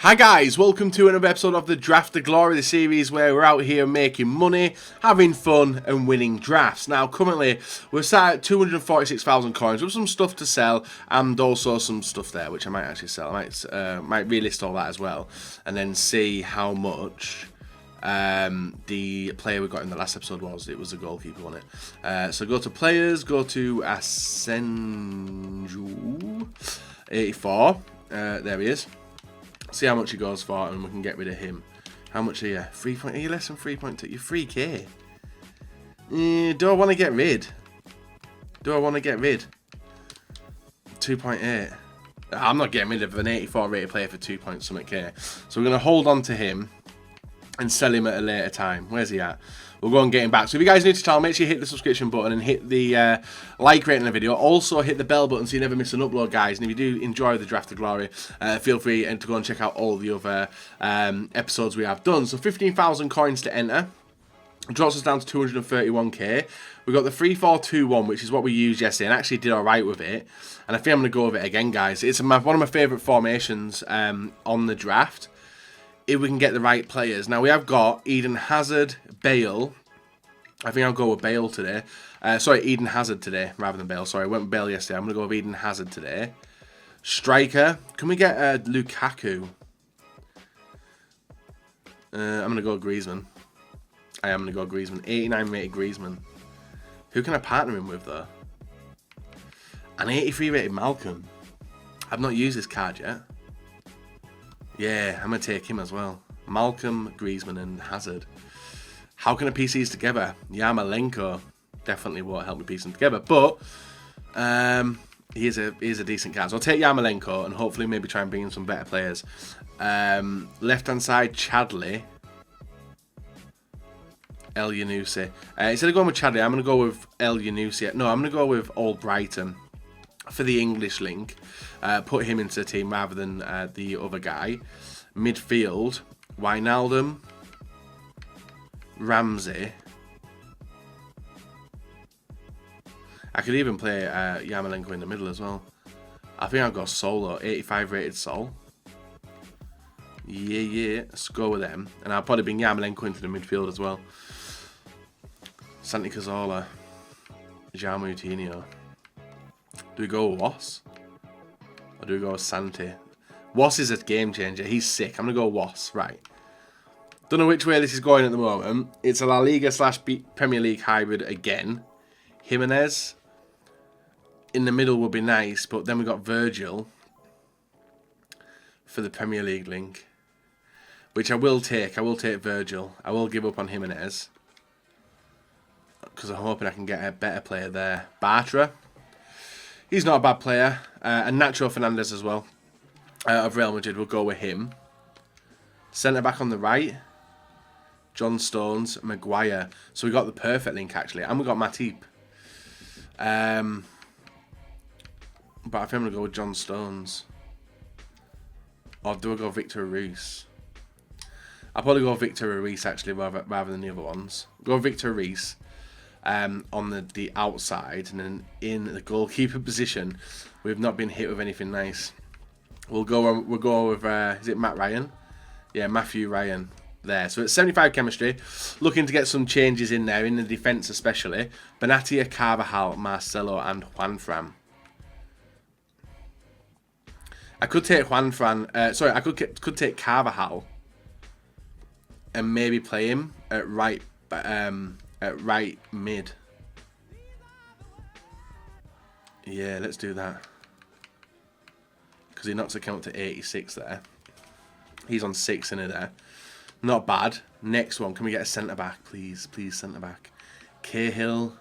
Hi guys, welcome to another episode of the Draft of Glory, the series where we're out here making money, having fun and winning drafts. Now currently we're sat at 246,000 coins with some stuff to sell and also some stuff there which I might actually sell. I might relist all that as well and then see how much the player we got in the last episode was. It was a goalkeeper, wasn't it? So go to players, go to Asenju 84, there he is. See how much he goes for, and we can get rid of him. How much are you? 3 point? Are you less than 3.2? You're 3k. Do I want to get rid? 2.8. I'm not getting rid of an 84 rated player for 2 point something k. So we're going to hold on to him and sell him at a later time. Where's he at? We'll go and get him back. So if you guys are new to the channel, make sure you hit the subscription button and hit the like rating of the video. Also hit the bell button so you never miss an upload, guys. And if you do enjoy the Draft of Glory, feel free to go and check out all the other episodes we have done. So 15,000 coins to enter. Drops us down to 231k. We got the 3-4-2-1, which is what we used yesterday, and actually did alright with it. And I think I'm going to go with it again, guys. It's one of my favourite formations on the draft, if we can get the right players. Now, we have got Eden Hazard, Bale. I think I'll go with Bale today. Sorry, Eden Hazard today, rather than Bale. Sorry, I went with Bale yesterday. I'm going to go with Eden Hazard today. Striker. Can we get Lukaku? I'm going to go Griezmann. I am going to go Griezmann. 89 rated Griezmann. Who can I partner him with, though? An 83 rated Malcolm. I've not used this card yet. Yeah, I'm going to take him as well. Malcolm, Griezmann and Hazard. How can I piece these together? Yarmolenko definitely won't help me piece them together. But he is a decent card. So I'll take Yarmolenko and hopefully maybe try and bring in some better players. Left-hand side, Chadley. El Yunusi. Instead of going with Chadley, I'm going to go with El Yunusi. No, I'm going to go with Old Brighton for the English link. Put him into the team rather than the other guy. Midfield, Wijnaldum, Ramsey. I could even play Yarmolenko in the middle as well. I think I've got Solo, 85 rated Sol. Yeah, let's go with them. And I'll probably bring Yarmolenko into the midfield as well. Santi Cazorla, Jean Moutinho. Do we go with Was? Or do we go with Santi? Was is a game changer. He's sick. I'm going to go Was. Right. Don't know which way this is going at the moment. It's a La Liga / Premier League hybrid again. Jimenez in the middle would be nice, but then we've got Virgil for the Premier League link, which I will take. I will take Virgil. I will give up on Jimenez because I'm hoping I can get a better player there. Bartra. He's not a bad player. And Nacho Fernandez as well. Of Real Madrid, we'll go with him. Centre back on the right. John Stones, Maguire. So we got the perfect link actually. And we got Matip. But I think I'm going to go with John Stones. Or do I go Victor Ruiz? I'll probably go Victor Ruiz actually rather than the other ones. Go Victor Ruiz. On the outside, and then in the goalkeeper position, we've not been hit with anything nice. We'll go with is it Matt Ryan? Yeah, Matthew Ryan there. So it's 75 chemistry. Looking to get some changes in there in the defence especially. Benatia, Carvajal, Marcelo, and Juanfran. I could take Juanfran. Sorry, I could take Carvajal and maybe play him at right. At right mid. Yeah, let's do that. Because he knocks the count to 86 there. He's on 6 in it there. Not bad. Next one. Can we get a centre back, please? Please, centre back. Cahill.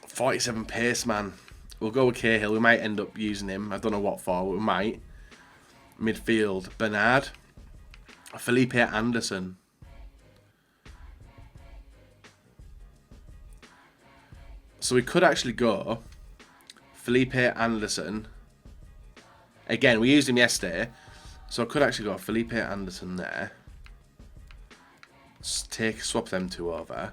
47 pace, man. We'll go with Cahill. We might end up using him. I don't know what for, but we might. Midfield. Bernard. Felipe Anderson. So we could actually go Felipe Anderson. Again, we used him yesterday. So I could actually go Felipe Anderson there. Swap them two over.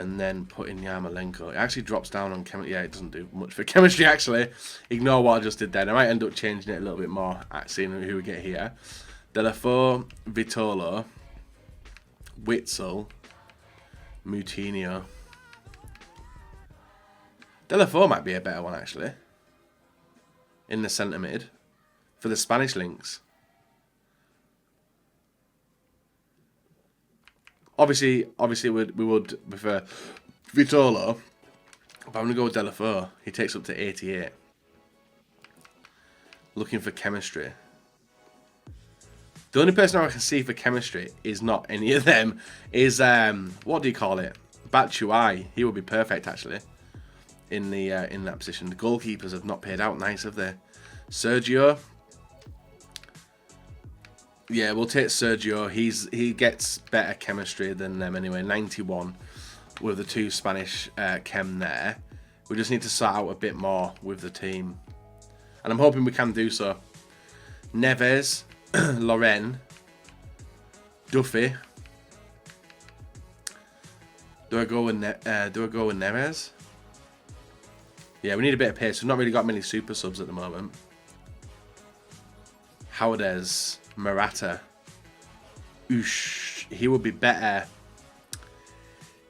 And then put in Yarmolenko. It actually drops down on chemistry. Yeah, it doesn't do much for chemistry, actually. Ignore what I just did then. I might end up changing it a little bit more, seeing who we get here. Delafoe, Vitolo, Witzel, Moutinho. Delafoe might be a better one, actually. In the centre mid. For the Spanish links. Obviously, we would prefer Vitolo, but I'm going to go with Delafoe. He takes up to 88. Looking for chemistry. The only person I can see for chemistry is not any of them. Is, what do you call it? Batshuayi. He would be perfect, actually, in that position. The goalkeepers have not paid out nice, have they? Sergio. Yeah, we'll take Sergio. He gets better chemistry than them anyway. 91 with the 2 Spanish chem there. We just need to sort out a bit more with the team. And I'm hoping we can do so. Neves, Loren, Duffy. Do I go with Neves? Yeah, we need a bit of pace. We've not really got many super subs at the moment. Howardez. Morata. Oosh. He would be better.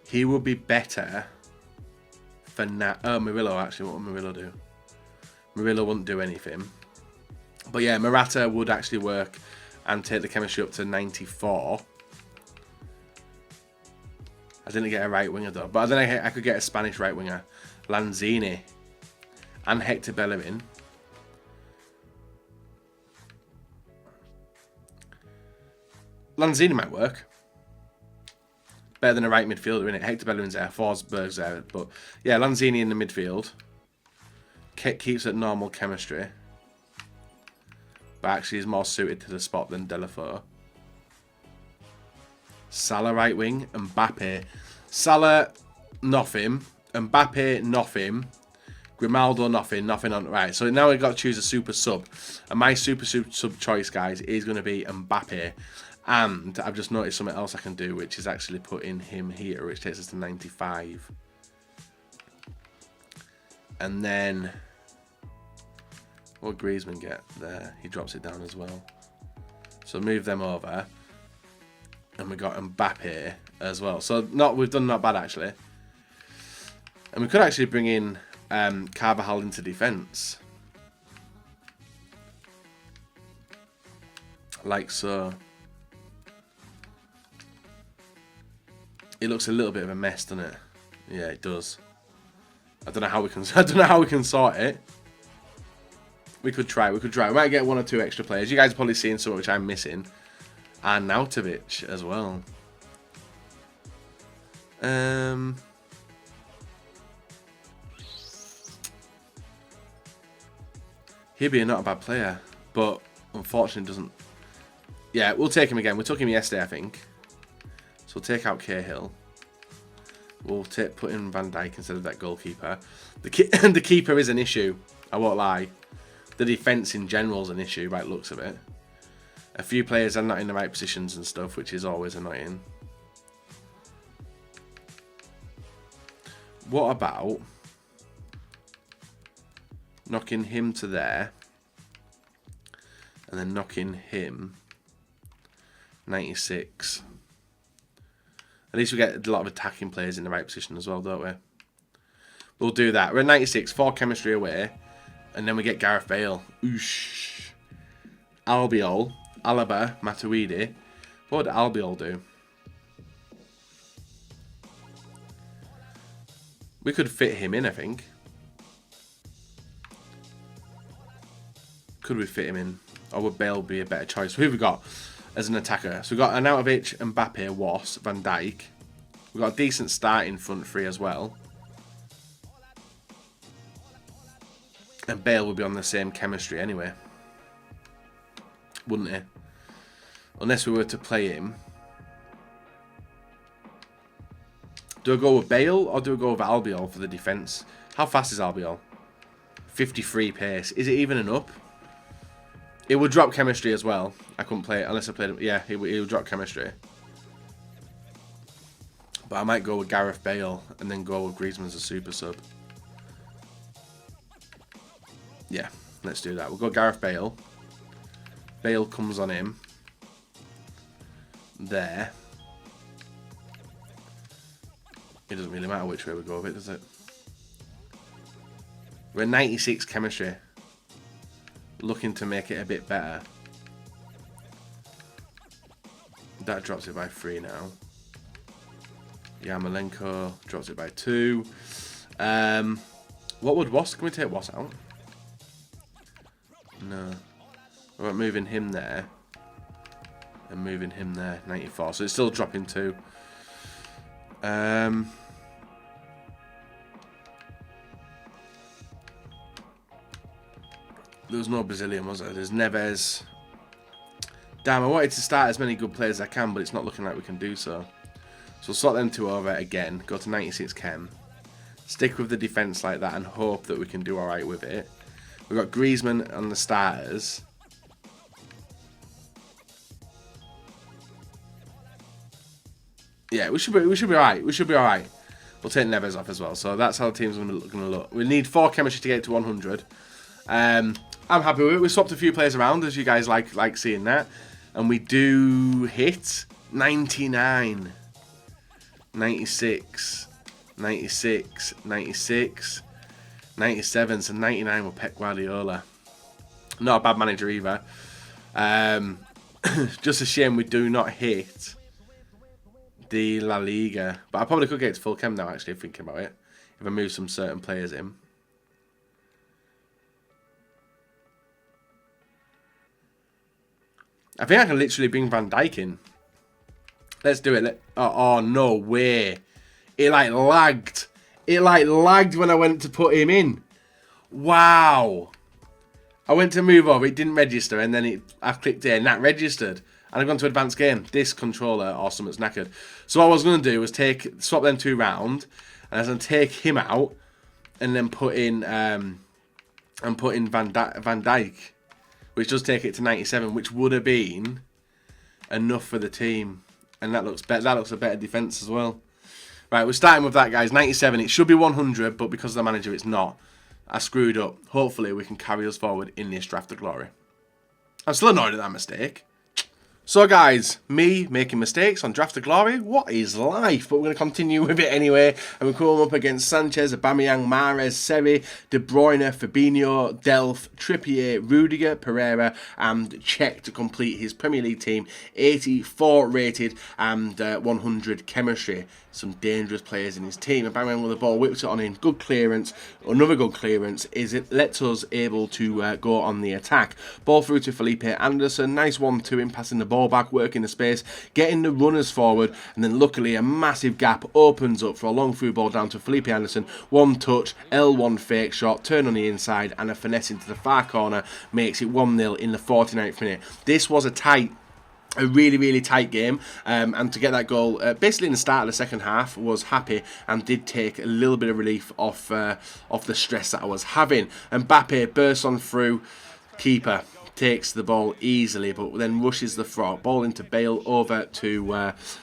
He would be better for now. Oh, Murillo, actually. What would Murillo do? Murillo wouldn't do anything. But yeah, Morata would actually work and take the chemistry up to 94. I didn't get a right winger though. But then I could get a Spanish right winger. Lanzini. And Hector Bellerin. Lanzini might work. Better than a right midfielder, innit? Hector Bellerin's there, Forsberg's there. But yeah, Lanzini in the midfield. Keeps at normal chemistry. But actually is more suited to the spot than Delafoe. Salah right wing. Mbappe. Salah, nothing. Mbappe, nothing. Grimaldo, nothing. Nothing on... Right, so now we've got to choose a super sub. And my super sub choice, guys, is going to be Mbappe. And I've just noticed something else I can do, which is actually put in him here, which takes us to 95. And then, what Griezmann get there? He drops it down as well. So move them over. And we got Mbappe as well. So we've done not bad, actually. And we could actually bring in Carvajal into defence. Like so. It looks a little bit of a mess, doesn't it? Yeah, it does. I don't know how we can. I don't know how we can sort it. We could try. We might get 1 or 2 extra players. You guys are probably seeing some which I'm missing, and Nautovic as well. He'd be not a bad player, but unfortunately doesn't. Yeah, we'll take him again. We took him yesterday, I think. So we'll take out Cahill. We'll put in Van Dijk instead of that goalkeeper. The keeper is an issue, I won't lie. The defence in general is an issue by the looks of it. A few players are not in the right positions and stuff, which is always annoying. What about knocking him to there and then knocking him 96? At least we get a lot of attacking players in the right position as well, don't we? We'll do that. We're at 96, 4 chemistry away. And then we get Gareth Bale. Oosh. Albiol, Alaba, Matuidi. What would Albiol do? We could fit him in, I think. Could we fit him in? Or would Bale be a better choice? Who have we got as an attacker? So we've got Arnautovic, Mbappe, Was, Van Dijk. We've got a decent starting front three as well. And Bale would be on the same chemistry anyway. Wouldn't he? Unless we were to play him. Do I go with Bale or do I go with Albiol for the defence? How fast is Albiol? 53 pace. Is it even an up? It would drop chemistry as well. I couldn't play it unless I played him. Yeah, it would drop chemistry. But I might go with Gareth Bale and then go with Griezmann as a super sub. Yeah, let's do that. We'll go Gareth Bale. Bale comes on him. There. It doesn't really matter which way we go with it, does it? We're 96 chemistry. Looking to make it a bit better. That drops it by 3 now. Yarmolenko drops it by 2. What would Was? Can we take Was out? No. We're not moving him there. And moving him there. 94. So it's still dropping 2. There was no Brazilian, was there? There's Neves. Damn, I wanted to start as many good players as I can, but it's not looking like we can do so. So we'll sort them 2 over again. Go to 96 chem. Stick with the defence like that and hope that we can do alright with it. We've got Griezmann on the starters. Yeah, we should be alright. We should be alright. We'll take Neves off as well. So that's how the team's going to look. We need 4 chemistry to get to 100. I'm happy with it. We swapped a few players around, as you guys like seeing that. And we do hit 99. 96. 96. 96. 97. So 99 with Pep Guardiola. Not a bad manager either. Just a shame we do not hit the La Liga. But I probably could get to full chem now, actually, thinking about it. If I move some certain players in. I think I can literally bring Van Dijk in. Let's do it. Oh, no way. It like lagged. It like lagged when I went to put him in. Wow. I went to move over. It didn't register. And then I clicked it and that registered. And I've gone to advanced game. This controller or something's knackered. So what I was going to do was swap them 2 round. And I was going to take him out. And then put in Van Dijk. Which does take it to 97, which would have been enough for the team. And that looks better. That looks a better defence as well. Right, we're starting with that, guys. 97. It should be 100, but because of the manager, it's not. I screwed up. Hopefully, we can carry us forward in this draft of glory. I'm still annoyed at that mistake. So, guys, me making mistakes on Draft of Glory, what is life? But we're going to continue with it anyway. And we're coming up against Sanchez, Aubameyang, Mahrez, Seri, De Bruyne, Fabinho, Delph, Trippier, Rudiger, Pereira, and Cech to complete his Premier League team. 84 rated and 100 chemistry. Some dangerous players in his team. Aubameyang with the ball, whips it on in. Good clearance. Another good clearance is it lets us able to go on the attack. Ball through to Felipe Anderson. Nice 1-2 in passing the ball back, working the space, getting the runners forward, and then luckily a massive gap opens up for a long through ball down to Felipe Anderson. 1 touch, L1 fake shot, turn on the inside, and a finesse into the far corner makes it 1-0 in the 49th minute. This was a really, really tight game, and to get that goal basically in the start of the second half was happy and did take a little bit of relief off the stress that I was having. Mbappe bursts on through, keeper takes the ball easily, but then rushes the throw. Ball into Bale, over to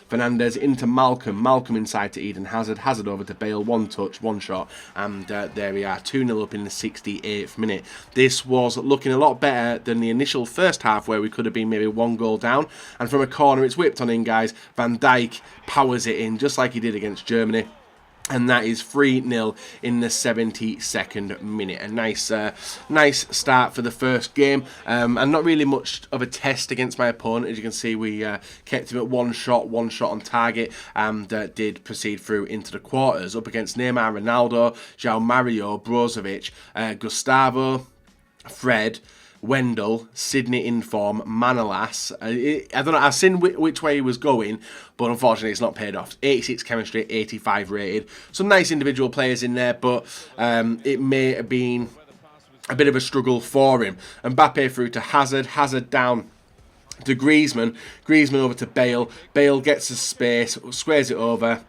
Fernandes, into Malcolm. Malcolm inside to Eden Hazard. Hazard over to Bale. 1 touch, 1 shot. And there we are, 2-0 up in the 68th minute. This was looking a lot better than the initial first half where we could have been maybe 1 goal down. And from a corner, it's whipped on in, guys. Van Dijk powers it in, just like he did against Germany. And that is 3-0 in the 72nd minute. A nice start for the first game. And not really much of a test against my opponent. As you can see, we kept him at 1 shot on target. And did proceed through into the quarters. Up against Neymar, Ronaldo, João Mario, Brozovic, Gustavo, Fred, Wendell, Sydney in form, Manolas. I don't know, I've seen which way he was going, but unfortunately it's not paid off. 86 chemistry, 85 rated. Some nice individual players in there, but it may have been a bit of a struggle for him. Mbappe through to Hazard, Hazard down to Griezmann, Griezmann over to Bale, Bale gets the space, squares it over,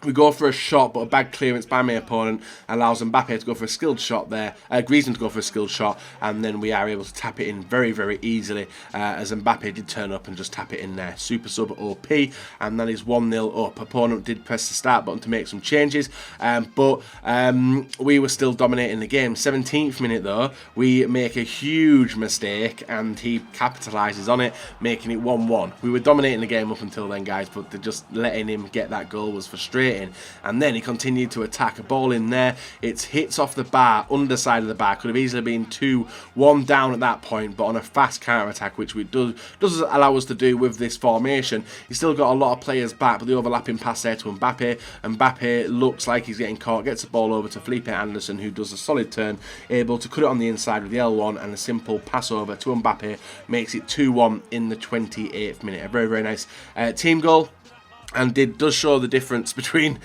We go for a shot, but a bad clearance by my opponent allows Mbappe to go for a skilled shot there. Griezmann to go for a skilled shot, and then we are able to tap it in very, very easily as Mbappe did turn up and just tap it in there. Super sub OP, and that is 1-0 up. Opponent did press the start button to make some changes, but we were still dominating the game. 17th minute though, we make a huge mistake, and he capitalises on it, making it 1-1. We were dominating the game up until then, guys, but just letting him get that goal was frustrating. And then he continued to attack. A ball in there, it hits off the bar, underside of the bar. Could have easily been 2-1 down at that point, but on a fast counter attack, which we does allow us to do with this formation. He's still got a lot of players back, but the overlapping pass there to Mbappe. Mbappe looks like he's getting caught, gets the ball over to Felipe Anderson, who does a solid turn, able to cut it on the inside with the L1, and a simple pass over to Mbappe makes it 2-1 in the 28th minute. A very, very nice team goal. And it does show the difference between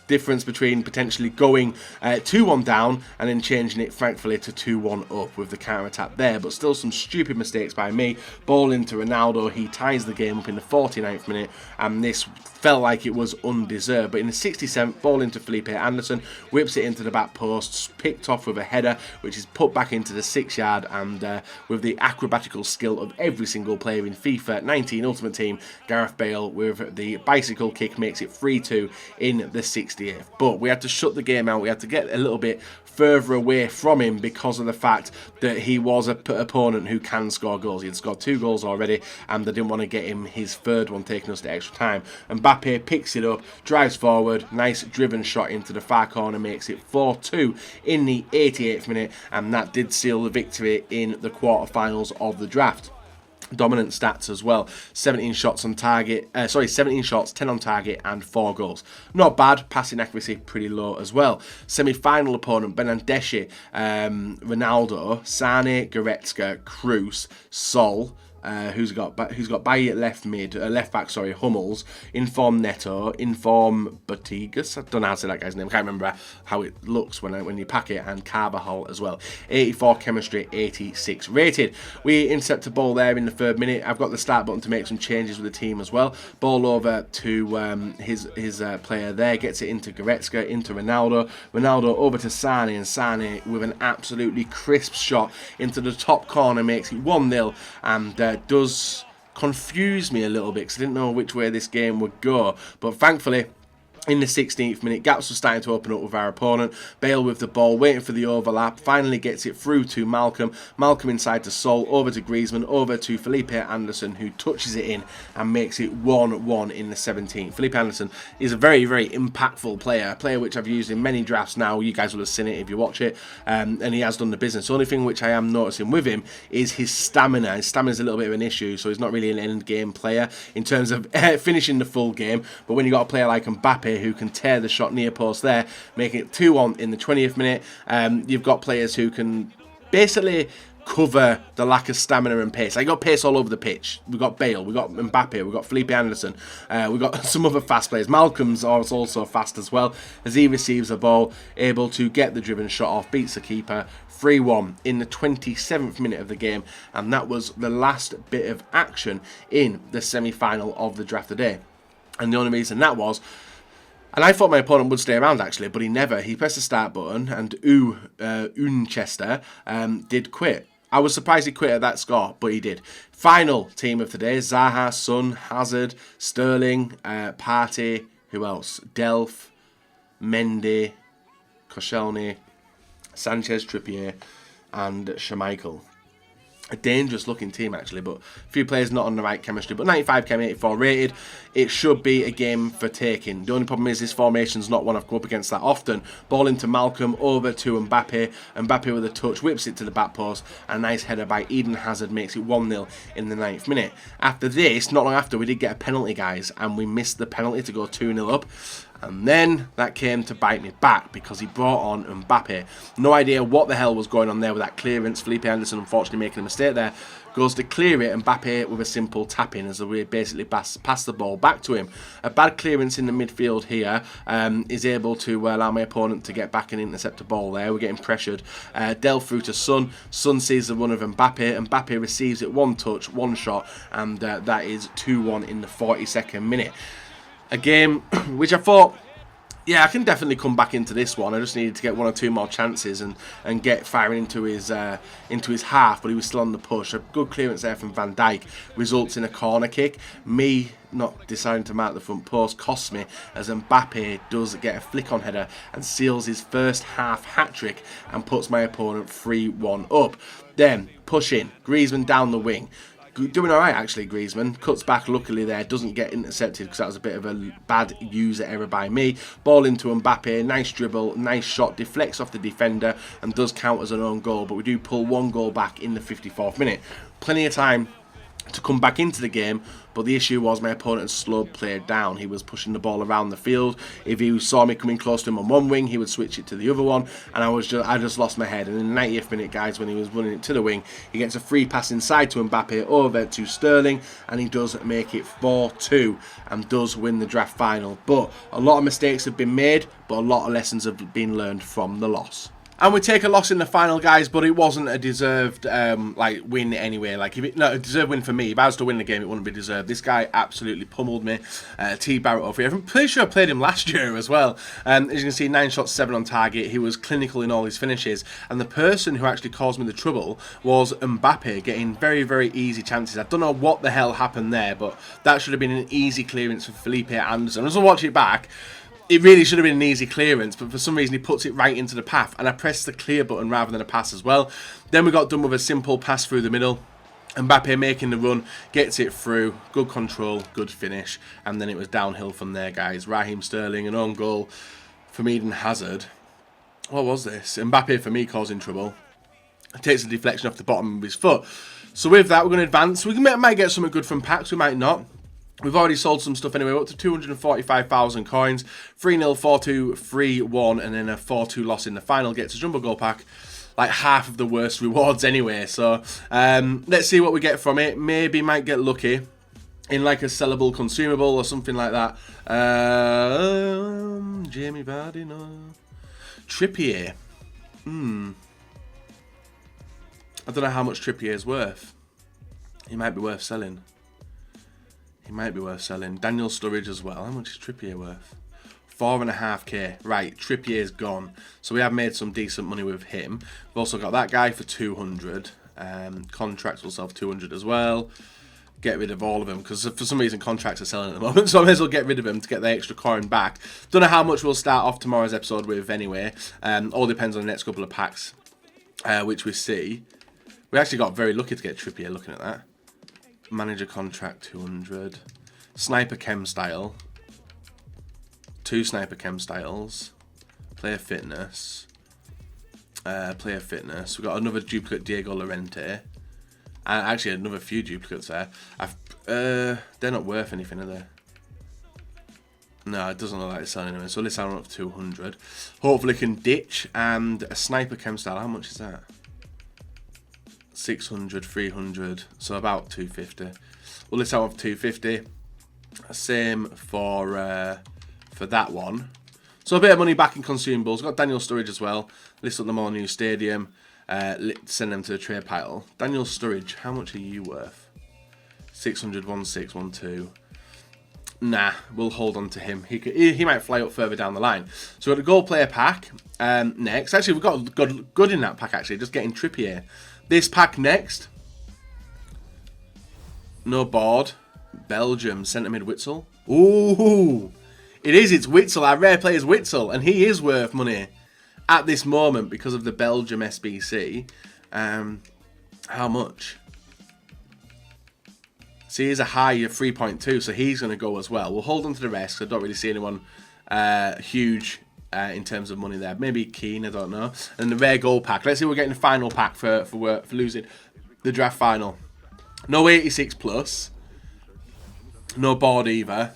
difference between potentially going 2-1 down and then changing it, thankfully, to 2-1 up with the counter attack there. But still some stupid mistakes by me. Ball into Ronaldo, he ties the game up in the 49th minute, and this felt like it was undeserved. But in the 67th, ball into Felipe Anderson, whips it into the back post, picked off with a header, which is put back into the 6-yard, and with the acrobatical skill of every single player in FIFA 19 Ultimate Team, Gareth Bale with the bicycle kick makes it 3-2 in the 60th. But we had to shut the game out. We had to get a little bit further away from him because of the fact that he was an opponent who can score goals. He had scored 2 goals already, and they didn't want to get him his third one, taking us to extra time. Mbappe picks it up, drives forward, nice driven shot into the far corner, makes it 4-2 in the 88th minute, and that did seal the victory in the quarterfinals of the draft. Dominant stats as well. 17 shots on target. 17 shots, 10 on target, and 4 goals. Not bad. Passing accuracy pretty low as well. Semi-final opponent: Bernardeschi, Ronaldo, Sane, Goretzka, Kroos, Sol. Who's got Bailly at left back, Hummels, inform Neto, inform Batigas, I don't know how to say that guy's name, I can't remember how it looks when you pack it, and Carvajal as well. 84 chemistry, 86 rated. We intercept a ball there in the 3rd minute. I've got the start button to make some changes with the team as well. Ball over to his player there, gets it into Goretzka, into Ronaldo over to Sane, and Sane with an absolutely crisp shot into the top corner makes it 1-0, and does confuse me a little bit because I didn't know which way this game would go, but thankfully in the 16th minute, gaps were starting to open up with our opponent. Bale with the ball, waiting for the overlap, finally gets it through to Malcolm. Malcolm inside to Sol, over to Griezmann, over to Felipe Anderson, who touches it in and makes it 1-1 in the 17th. Felipe Anderson is a very, very impactful player, a player which I've used in many drafts now. You guys will have seen it if you watch it, and he has done the business. The only thing which I am noticing with him is his stamina. His stamina is a little bit of an issue, so he's not really an end game player in terms of finishing the full game. But when you've got a player like Mbappe who can tear the shot near post there, making it 2-1 in the 20th minute. You've got players who can basically cover the lack of stamina and pace. I got pace all over the pitch. We've got Bale, we've got Mbappe, we've got Felipe Anderson, we've got some other fast players. Malcolm's also fast as well, as he receives the ball, able to get the driven shot off, beats the keeper. 3-1 in the 27th minute of the game, and that was the last bit of action in the semi-final of the draft today. And the only reason that was, and I thought my opponent would stay around actually, but he never. He pressed the start button, and Unchester did quit. I was surprised he quit at that score, but he did. Final team of today: Zaha, Son, Hazard, Sterling, Partey, who else? Delph, Mendy, Koscielny, Sanchez, Trippier, and Schmeichel. A dangerous looking team actually, but a few players not on the right chemistry. But 95 chem, 84 rated. It should be a game for taking. The only problem is this formation's not one I've come up against that often. Ball into Malcolm, over to Mbappe. Mbappe with a touch, whips it to the back post. A nice header by Eden Hazard makes it 1-0 in the 9th minute. After this, not long after, we did get a penalty, guys, and we missed the penalty to go 2-0 up. And then that came to bite me back because he brought on Mbappe. No idea what the hell was going on there with that clearance. Felipe Anderson unfortunately making a mistake there. Goes to clear it, and Mbappe with a simple tap in as we basically pass the ball back to him. A bad clearance in the midfield here is able to allow my opponent to get back and intercept the ball there. We're getting pressured. Delph through to Son. Son sees the run of Mbappe. Mbappe receives it, one touch, one shot, and that is 2-1 in the 42nd minute. a game which I thought, yeah, I can definitely come back into this one. I just needed to get 1 or 2 more chances and get firing into his half, but he was still on the push. A good clearance there from Van Dijk results in a corner kick. Me not deciding to mark the front post costs me, as Mbappe does get a flick-on header and seals his first half hat-trick and puts my opponent 3-1 up. Then, push in, Griezmann down the wing. Doing alright actually, Griezmann. Cuts back luckily there, doesn't get intercepted because that was a bit of a bad user error by me. Ball into Mbappe, nice dribble, nice shot, deflects off the defender and does count as an own goal, but we do pull 1 goal back in the 54th minute. Plenty of time to come back into the game, but the issue was my opponent slowed play down. He was pushing the ball around the field. If he saw me coming close to him on one wing, he would switch it to the other one, and I just lost my head. And in the 90th minute, guys, when he was running it to the wing, he gets a free pass inside to Mbappe over to Sterling, and he does make it 4-2 and does win the draft final. But a lot of mistakes have been made, but a lot of lessons have been learned from the loss. And we take a loss in the final, guys, but it wasn't a deserved win anyway. Like, a deserved win for me. If I was to win the game, it wouldn't be deserved. This guy absolutely pummeled me. T. Barrett over here. I'm pretty sure I played him last year as well. As you can see, 9 shots, 7 on target. He was clinical in all his finishes. And the person who actually caused me the trouble was Mbappe, getting very, very easy chances. I don't know what the hell happened there, but that should have been an easy clearance for Felipe Anderson. As I watch it back, it really should have been an easy clearance, but for some reason he puts it right into the path, and I pressed the clear button rather than a pass as well. Then we got done with a simple pass through the middle. Mbappe making the run, gets it through, good control, good finish, and then it was downhill from there, guys. Raheem Sterling, an own goal from Eden Hazard. What was this? Mbappe, for me, causing trouble. Takes a deflection off the bottom of his foot. So with that, we're going to advance. We might get something good from packs, we might not. We've already sold some stuff anyway. We're up to 245,000 coins. 3-0, 4-2, 3-1, and then a 4-2 loss in the final. Gets a jumbo goal pack. Like half of the worst rewards anyway. So let's see what we get from it. Maybe might get lucky in like a sellable consumable or something like that. Jamie Vardy, no. Trippier. I don't know how much Trippier is worth. He might be worth selling. Daniel Sturridge as well. How much is Trippier worth? 4.5k. Right, Trippier's gone. So we have made some decent money with him. We've also got that guy for 200. Contracts will sell for 200 as well. Get rid of all of them, because for some reason contracts are selling at the moment. So I may as well get rid of them to get the extra coin back. Don't know how much we'll start off tomorrow's episode with anyway. All depends on the next couple of packs, which we see. We actually got very lucky to get Trippier looking at that. Manager contract 200. Sniper chem style. 2 sniper chem styles. Player fitness. We've got another duplicate Diego Llorente. And actually another few duplicates there. They're not worth anything, are they? No, it doesn't look like it's selling anyway. So let's have up to 200. Hopefully can ditch. And a sniper chem style. How much is that? 600, 300, so about 250. Well, let's have 250. Same for that one. So a bit of money back in consumables. Got Daniel Sturridge as well. List up them all new stadium. Send them to the trade pile. Daniel Sturridge, how much are you worth? 600, 1612. Nah, we'll hold on to him. He might fly up further down the line. So we've got the gold player pack next. Actually, we've got good in that pack, actually. Just getting Trippier. This pack next. No board. Belgium. Centre mid Witsel. Ooh. It is. It's Witsel. Our rare player is Witsel. And he is worth money at this moment because of the Belgium SBC. How much? See, he's a high of 3.2. So he's going to go as well. We'll hold on to the rest. I don't really see anyone huge in terms of money there. Maybe Keane, I don't know. And the rare gold pack. Let's see if we're getting the final pack for losing the draft final. No 86 plus. No board either.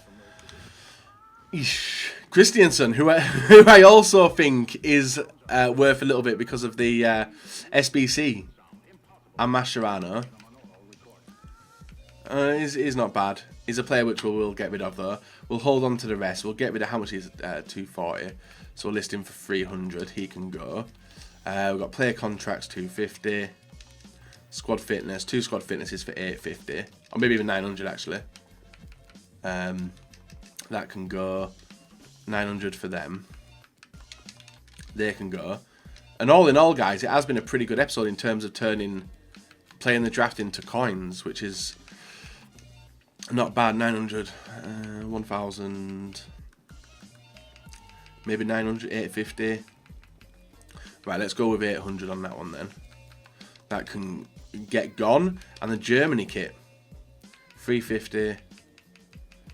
Eesh. Christiansen, who I also think is worth a little bit because of the SBC. And Mascherano. He's not bad. He's a player which we'll get rid of though. We'll hold on to the rest. We'll get rid of how much he's 240. So we'll list him for 300. He can go. We've got player contracts 250. Squad fitness. 2 squad fitnesses for 850. Or maybe even 900 actually. That can go. 900 for them. They can go. And all in all, guys, it has been a pretty good episode in terms of playing the draft into coins, which is not bad. 900, 1,000, maybe 900, 850. Right, let's go with 800 on that one then. That can get gone. And the Germany kit, 350,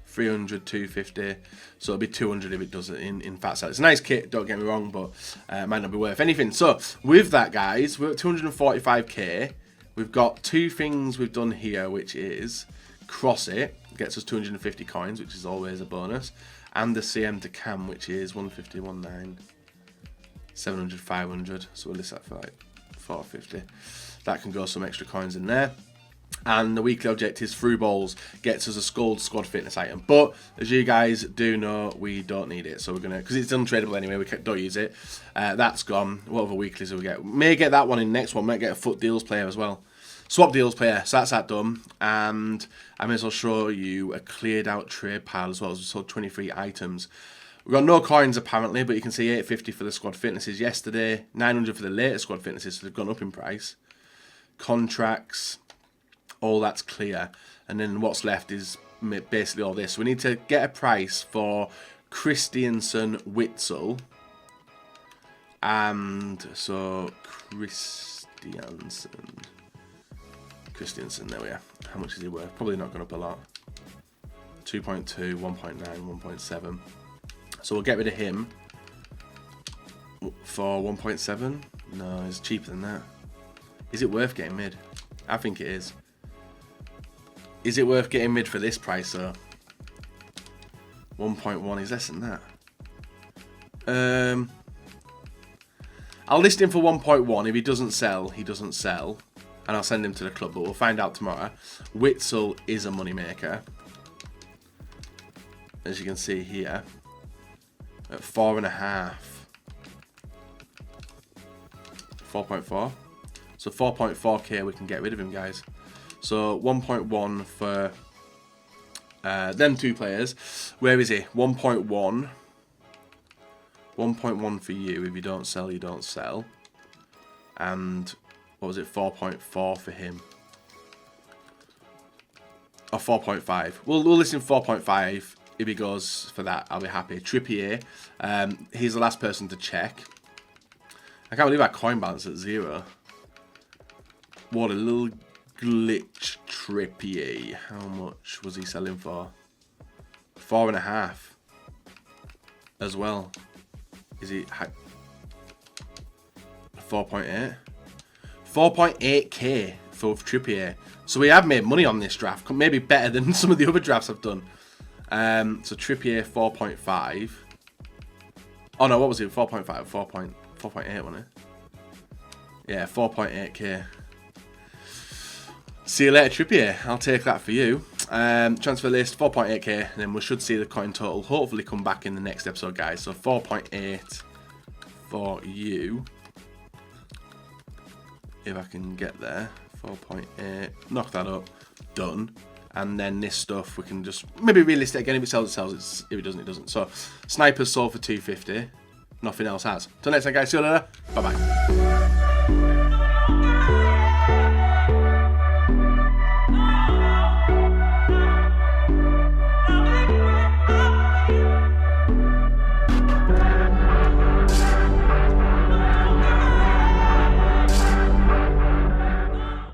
300, 250. So it'll be 200 if it does it in fat cell. It's a nice kit, don't get me wrong, but it might not be worth anything. So with that, guys, we're at 245k. We've got two things we've done here, which is cross it, gets us 250 coins, which is always a bonus, and the CM to cam, which is 150, 19, 700, 500. So we'll list that for like 450. That can go some extra coins in there. And the weekly objectives through balls gets us a gold squad fitness item. But as you guys do know, we don't need it. So we're gonna, because it's untradeable anyway, we don't use it. That's gone. What other weeklies do we get? May get that one in next one. Might get a foot deals player as well. Swap deals player. So that's that done. And I may as well show you a cleared out trade pile as well. As we sold 23 items. We've got no coins apparently, but you can see 850 for the squad fitnesses yesterday, 900 for the later squad fitnesses, so they've gone up in price. Contracts, all that's clear. And then what's left is basically all this. So we need to get a price for Christiansen, Witzel, and so Christiansen, there we are. How much is he worth? Probably not gone up a lot. 2.2, 1.9, 1.7. So we'll get rid of him for 1.7. No, it's cheaper than that. Is it worth getting mid? I think it is. Is it worth getting mid for this price though? 1.1 is less than that. I'll list him for 1.1. If he doesn't sell, he doesn't sell. And I'll send him to the club, but we'll find out tomorrow. Witzel is a moneymaker. As you can see here. At 4.5. 4.4. So 4.4k we can get rid of him, guys. So 1.1 for them two players. Where is he? 1.1. 1.1 for you. If you don't sell, you don't sell. And what was it? 4.4 for him. Or 4.5. We'll list him 4.5. If he goes for that, I'll be happy. Trippier, he's the last person to check. I can't believe our coin balance at 0. What a little glitch, Trippier. How much was he selling for? 4.5 as well. Is he 4.8? 4.8k for Trippier. So we have made money on this draft. Maybe better than some of the other drafts I've done. So Trippier 4.5. Oh no, what was it? 4.5, 4.8, wasn't it? Yeah, 4.8k. See you later, Trippier. I'll take that for you. Transfer list 4.8k, and then we should see the coin total hopefully come back in the next episode, guys. So 4.8 for you. If I can get there. 4.8. Knock that up. Done. And then this stuff, we can just maybe relist it again. If it sells, it sells. If it doesn't, it doesn't. So, snipers sold for 250. Nothing else has. Till next time, guys. See you later. Bye-bye.